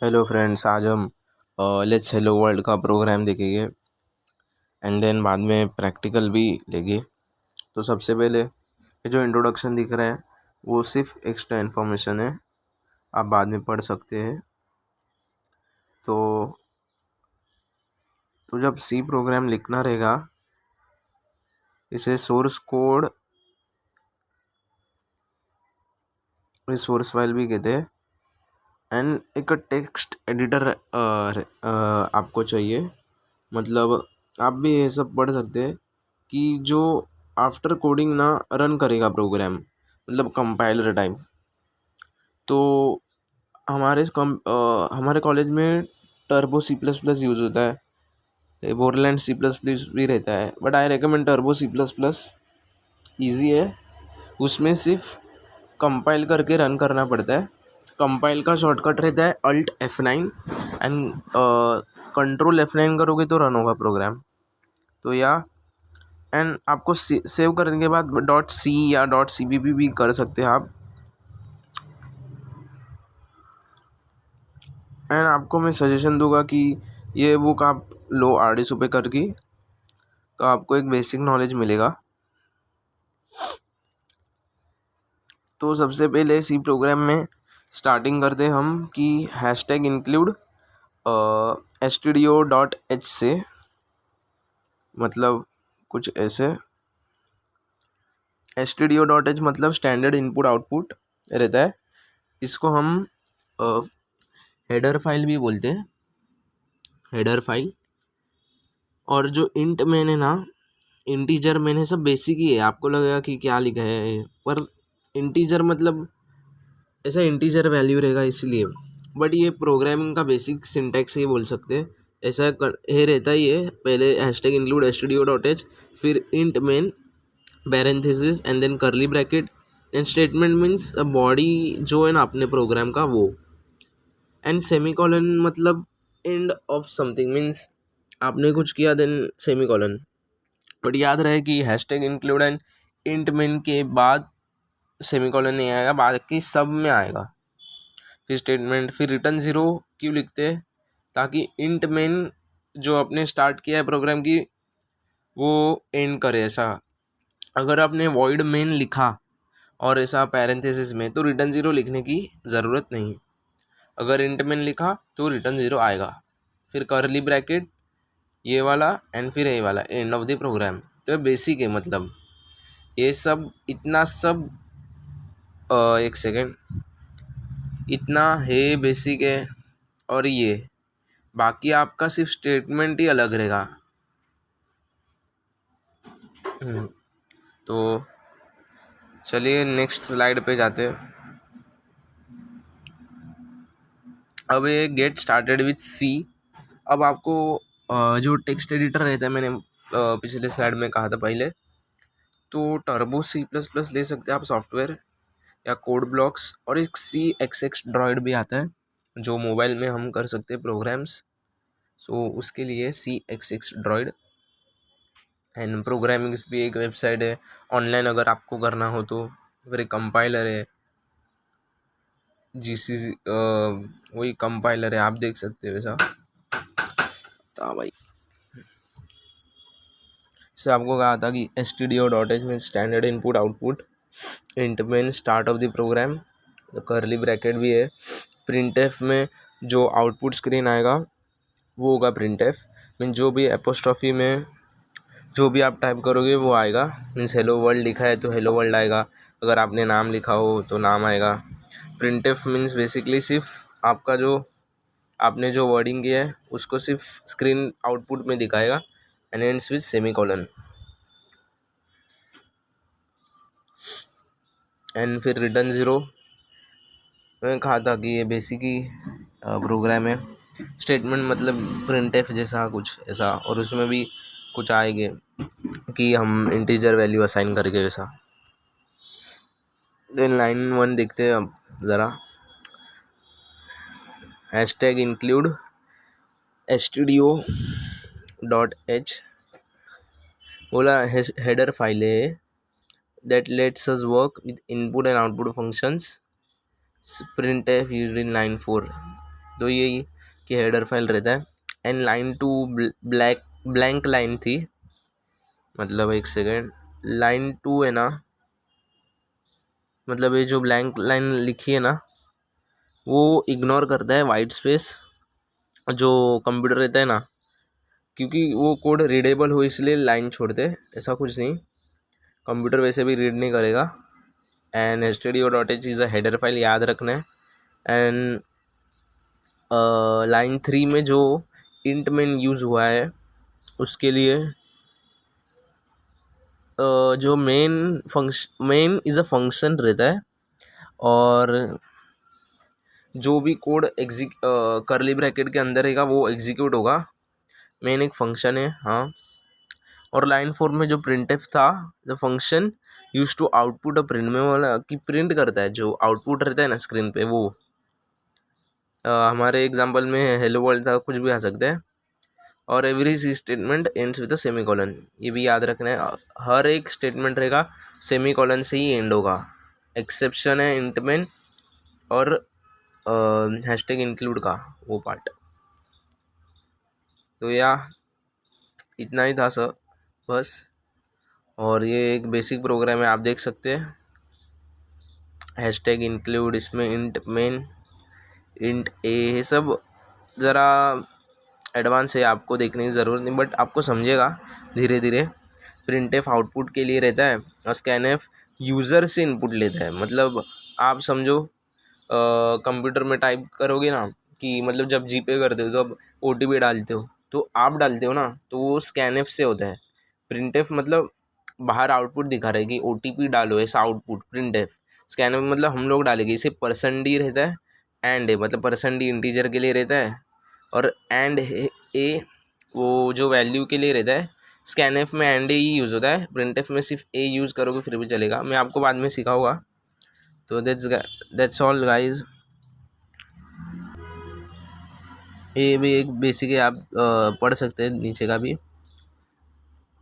Hello friends, आज हम let's hello world का प्रोग्राम देखेंगे एंड देन बाद में प्रैक्टिकल भी लेंगे। तो सबसे पहले ये जो इंट्रोडक्शन दिख रहा है वो सिर्फ एक्स्ट्रा इन्फॉर्मेशन है, आप बाद में पढ़ सकते हैं। तो जब सी प्रोग्राम लिखना रहेगा, इसे सोर्स कोड सोर्स फाइल भी कहते हैं एंड एक टेक्स्ट एडिटर आपको चाहिए। मतलब आप भी ये सब पढ़ सकते हैं कि जो आफ्टर कोडिंग ना रन करेगा प्रोग्राम, मतलब कंपाइलर टाइम। तो हमारे कॉलेज में Turbo C plus plus use होता है, बोरलैंड सी प्लस प्लस भी रहता है, but I recommend Turbo C plus plus. Easy है, उसमें सिर्फ कंपाइल करके रन करना पड़ता है। कंपाइल का शॉर्टकट रहता है alt F9 and control F9 करोगे तो रन होगा प्रोग्राम। तो एंड आपको सेव करने के बाद .c या .cpp भी कर सकते हैं आप। एंड आपको मैं सजेशन दूंगा कि ये बुक आप लो RDSO पे करके, तो आपको एक बेसिक नॉलेज मिलेगा। तो सबसे पहले सी प्रोग्राम में स्टार्टिंग करते हम कि हैशटैग इंक्लूड stdio.h से, मतलब कुछ ऐसे। stdio.h मतलब स्टैंडर्ड इनपुट आउटपुट रहता है। इसको हम हेडर फाइल भी बोलते हैं, हेडर फाइल। और जो इंट मैंने ना इंटीजर मैंने सब बेसिक ही है, आपको लगेगा कि क्या लिखा है, पर इंटीजर मतलब ऐसा इंटीजर वैल्यू रहेगा इसलिए। बट ये प्रोग्रामिंग का बेसिक सिंटैक्स ही बोल सकते हैं। ऐसा ये रहता ही है, पहले हैशटैग इंक्लूड stdio.h, फिर int main parenthesis and then curly bracket and statement means body जो है ना अपने प्रोग्राम का वो, एंड सेमीकोलन मतलब एंड ऑफ समथिंग मीन्स आपने कुछ किया देन सेमीकोलन। बट याद रहे कि hashtag include and int main के बाद सेमीकोलन नहीं आएगा, बाकी सब में आएगा। फिर स्टेटमेंट, फिर रिटर्न ज़ीरो क्यों लिखते हैं, ताकि इंट मेन जो आपने स्टार्ट किया है प्रोग्राम की वो एंड करे। ऐसा अगर आपने वॉइड मेन लिखा और ऐसा पैरेंथेसिस में, तो रिटर्न ज़ीरो लिखने की ज़रूरत नहीं। अगर इंट मेन लिखा तो रिटर्न ज़ीरो आएगा। फिर करली ब्रैकेट ये वाला एंड फिर ये वाला एंड ऑफ द प्रोग्राम। तो ये बेसिक है, मतलब ये सब इतना सब एक सेकेंड, इतना है बेसिक है। और ये बाकी आपका सिर्फ स्टेटमेंट ही अलग रहेगा। तो चलिए नेक्स्ट स्लाइड पे जाते हैं। अब ये गेट स्टार्टेड विथ सी। अब आपको जो टेक्स्ट एडिटर रहता है, मैंने पिछले स्लाइड में कहा था पहले, तो टर्बो सी प्लस प्लस ले सकते हैं आप सॉफ्टवेयर, या कोड ब्लॉक्स। और एक CXX ड्रॉइड भी आता है जो मोबाइल में हम कर सकते हैं प्रोग्राम्स। सो उसके लिए CXX ड्रॉइड एंड प्रोग्रामिंग्स भी एक वेबसाइट है ऑनलाइन, अगर आपको करना हो तो। फिर एक कंपाइलर है GCC, वही कंपाइलर है, आप देख सकते हो वैसा। हाँ भाई, से आपको कहा था कि stdio.h में standard input output, int main start of the program, तो करली ब्रैकेट भी है। प्रिंटफ में जो आउटपुट स्क्रीन आएगा वो होगा प्रिंटफ, मीन जो भी एपोस्ट्रॉफी में जो भी आप टाइप करोगे वो आएगा। मीन्स हेलो वर्ल्ड लिखा है तो हेलो वर्ल्ड आएगा, अगर आपने नाम लिखा हो तो नाम आएगा। प्रिंटफ मीन्स बेसिकली सिर्फ आपका जो आपने जो वर्डिंग किया है उसको सिर्फ स्क्रीन आउटपुट में दिखाएगा। And ends with semicolon. And फिर रिटर्न ज़ीरो, मैंने कहा था कि ये बेसिक ही प्रोग्राम है। स्टेटमेंट मतलब प्रिंटफ जैसा कुछ ऐसा, और उसमें भी कुछ आएंगे कि हम इंटीजर वैल्यू असाइन करके वैसा। देन लाइन 1 देखते हैं अब ज़रा। हैशटैग इंक्लूड stdio.h बोला हेडर फाइल है that lets us work with input and output functions, printf used in line 4। तो यही कि हेडर फाइल रहता है। And line two blank line थी, मतलब एक सेकेंड, लाइन टू है ना, मतलब ये जो ब्लैंक लाइन लिखी है ना वो इग्नोर करता है वाइट स्पेस जो कंप्यूटर रहता है ना, क्योंकि वो कोड रीडेबल हो इसलिए लाइन छोड़ते, ऐसा कुछ नहीं, कंप्यूटर वैसे भी रीड नहीं करेगा। And stdio.h is a header file, याद रखना है। एंड लाइन 3 में जो इंट मेन यूज़ हुआ है उसके लिए जो मेन इज़ अ फंक्शन रहता है, और जो भी कोड करली ब्रैकेट के अंदर रहेगा वो एग्जीक्यूट होगा। मेन एक फंक्शन है, हाँ। और लाइन 4 में जो printf था, the function use to output a print में, वाला कि प्रिंट करता है जो आउटपुट रहता है ना स्क्रीन पे वो। हमारे एग्जांपल में हेलो वर्ल्ड था, कुछ भी आ सकता है। और every C statement ends with a semicolon, ये भी याद रखना है, हर एक स्टेटमेंट रहेगा सेमीकोलन से ही एंड होगा। एक्सेप्शन है इंट मेन और हैशटैग इंक्लूड का वो पार्ट। तो इतना ही था सर, बस। और ये एक बेसिक प्रोग्राम है, आप देख सकते हैं। हैशटैग इंक्लूड, इसमें इंट मेन, इंट ए, ये सब ज़रा एडवांस है, आपको देखने की ज़रूरत नहीं, बट आपको समझेगा धीरे धीरे। प्रिंटफ आउटपुट के लिए रहता है और स्कैनफ यूज़र से इनपुट लेता है। मतलब आप समझो कंप्यूटर में टाइप करोगे ना, कि मतलब जब जीपे करते हो तो अब ओटीपी डालते हो, तो आप डालते हो ना, तो वो स्कैनफ से होता है। प्रिंटफ मतलब बाहर आउटपुट दिखा रहा है कि ओटीपी डालो, ऐसा आउटपुट प्रिंटफ। स्कैनफ मतलब हम लोग डालेंगे, इसे %d रहता है, एंड ए मतलब %d इंटीजर के लिए रहता है, और एंड ए वो जो वैल्यू के लिए रहता है। स्कैनफ में एंड ए ही यूज़ होता है, प्रिंटफ में सिर्फ ए यूज़ करोगे फिर भी चलेगा, मैं आपको बाद में सिखाऊंगा। तो दैट्स ऑल गाइज। ये भी एक बेसिक है, आप पढ़ सकते हैं नीचे का भी।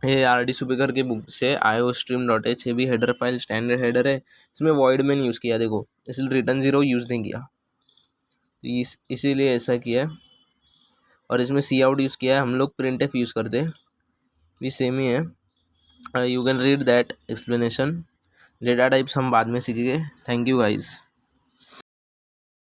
ये RD सुपेकर के बुक से iostream.h, ये भी हेडर फाइल स्टैंडर्ड हेडर है। इसमें वॉइड मैन यूज़ किया, देखो इसलिए रिटर्न 0 यूज़ नहीं किया, तो इसीलिए ऐसा किया है। और इसमें सी आउट यूज़ किया है, हम लोग प्रिंटफ यूज़ करते हैं, भी सेम ही है। You can read that explanation. Data types हम बाद में सीखेंगे। Thank you guys.